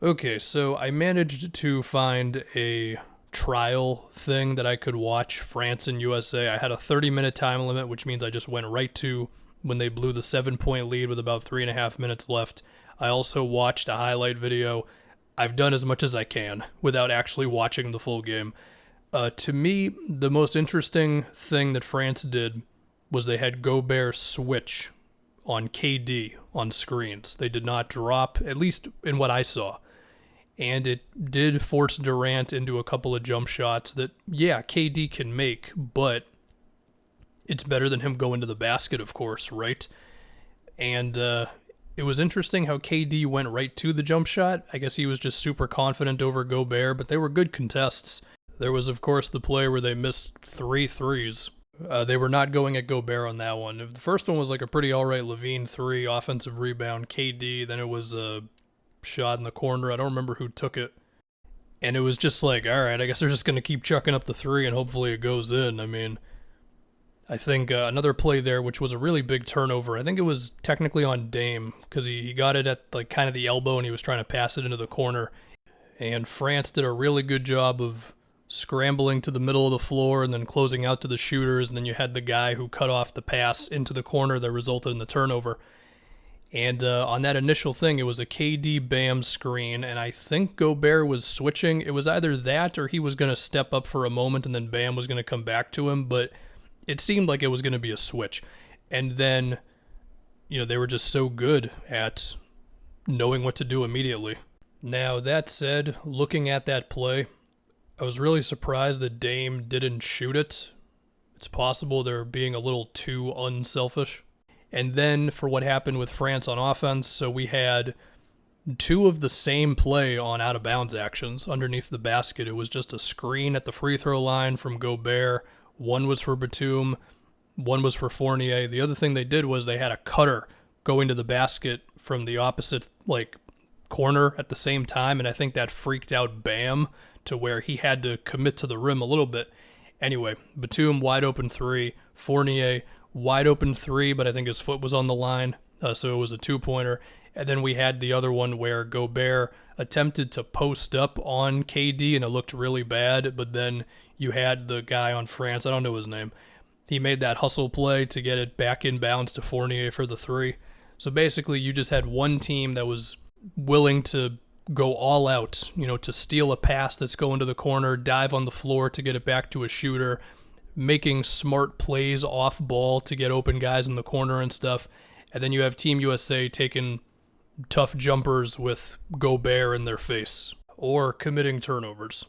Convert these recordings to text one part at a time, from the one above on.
Okay, so I managed to find a trial thing that I could watch France and USA. I had a 30-minute time limit, which means I just went right to when they blew the 7 point lead with about 3.5 minutes left. I also watched a highlight video. I've done as much as I can without actually watching the full game. To me, the most interesting thing that France did was they had Gobert switch on KD on screens. They did not drop, at least in what I saw. And it did force Durant into a couple of jump shots that, yeah, KD can make, but it's better than him going to the basket, of course, right? And it was interesting how KD went right to the jump shot. I guess he was just super confident over Gobert, but they were good contests. There was, of course, the play where they missed 3 threes. They were not going at Gobert on that one. The first one was like a pretty alright Levine 3, offensive rebound, KD. Then it was a shot in the corner. I don't remember who took it. And it was just like, alright, I guess they're just going to keep chucking up the 3 and hopefully it goes in. I mean, I think another play there, which was a really big turnover. I think it was technically on Dame because he got it at like kind of the elbow and he was trying to pass it into the corner. And France did a really good job of scrambling to the middle of the floor and then closing out to the shooters, and then you had the guy who cut off the pass into the corner that resulted in the turnover. And on that initial thing, it was a KD Bam screen, and I think Gobert was switching. It was either that or he was going to step up for a moment and then Bam was going to come back to him, but it seemed like it was going to be a switch. And then, they were just so good at knowing what to do immediately. Now, that said, looking at that play, I was really surprised that Dame didn't shoot it. It's possible they're being a little too unselfish. And then for what happened with France on offense, so we had 2 of the same play on out-of-bounds actions underneath the basket. It was just a screen at the free throw line from Gobert. One was for Batum. One was for Fournier. The other thing they did was they had a cutter going to the basket from the opposite corner at the same time, and I think that freaked out Bam to where he had to commit to the rim a little bit. Anyway, Batum, wide open 3. Fournier, wide open 3, but I think his foot was on the line, so it was a 2-pointer. And then we had the other one where Gobert attempted to post up on KD, and it looked really bad, but then you had the guy on France, I don't know his name, he made that hustle play to get it back in bounds to Fournier for the 3. So basically, you just had one team that was willing to go all out, to steal a pass that's going to the corner, dive on the floor to get it back to a shooter, making smart plays off ball to get open guys in the corner and stuff. And then you have Team USA taking tough jumpers with Gobert in their face or committing turnovers.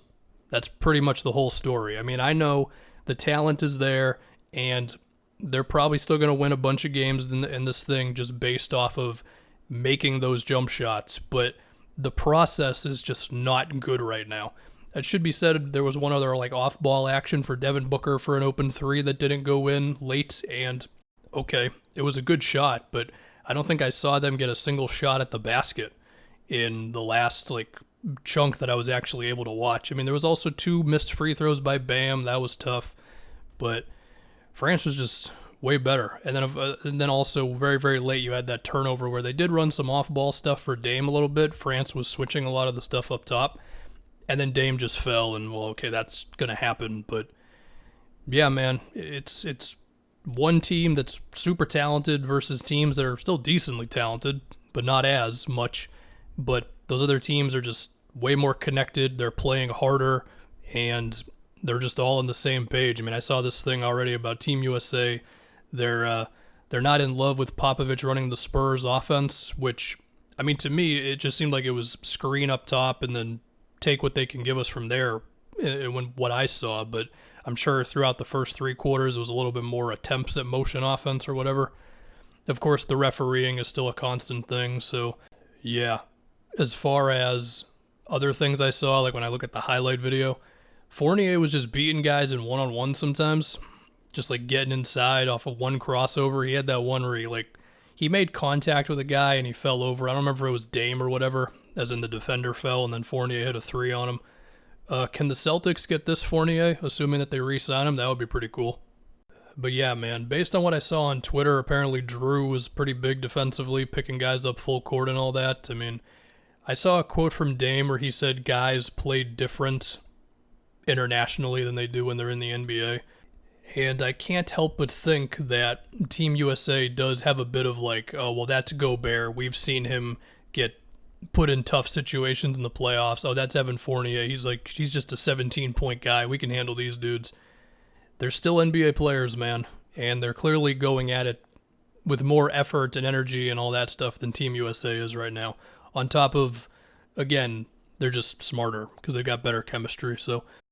That's pretty much the whole story. I mean, I know the talent is there and they're probably still going to win a bunch of games in this thing just based off of making those jump shots, but the process is just not good right now. It should be said there was one other off-ball action for Devin Booker for an open 3 that didn't go in late, and okay, it was a good shot, but I don't think I saw them get a single shot at the basket in the last chunk that I was actually able to watch. I mean, there was also 2 missed free throws by Bam. That was tough, but France was just way better. And then also very, very late, you had that turnover where they did run some off-ball stuff for Dame a little bit. France was switching a lot of the stuff up top. And then Dame just fell, and, well, okay, that's going to happen. But, yeah, man, it's one team that's super talented versus teams that are still decently talented, but not as much. But those other teams are just way more connected. They're playing harder, and they're just all on the same page. I mean, I saw this thing already about Team USA. They're not in love with Popovich running the Spurs offense, which, I mean, to me, it just seemed like it was screen up top and then take what they can give us from there when what I saw. But I'm sure throughout the first 3 quarters, it was a little bit more attempts at motion offense or whatever. Of course, the refereeing is still a constant thing. So, yeah. As far as other things I saw, like when I look at the highlight video, Fournier was just beating guys in one-on-one sometimes. Just getting inside off of one crossover. He had that one where he made contact with a guy and he fell over. I don't remember if it was Dame or whatever, as in the defender fell and then Fournier hit a 3 on him. Can the Celtics get this Fournier, assuming that they re-sign him? That would be pretty cool. But yeah, man, based on what I saw on Twitter, apparently Drew was pretty big defensively, picking guys up full court and all that. I mean, I saw a quote from Dame where he said guys play different internationally than they do when they're in the NBA. And I can't help but think that Team USA does have a bit of like, oh, well, that's Gobert. We've seen him get put in tough situations in the playoffs. Oh, that's Evan Fournier. He's just a 17-point guy. We can handle these dudes. They're still NBA players, man. And they're clearly going at it with more effort and energy and all that stuff than Team USA is right now. On top of, again, they're just smarter because they've got better chemistry. So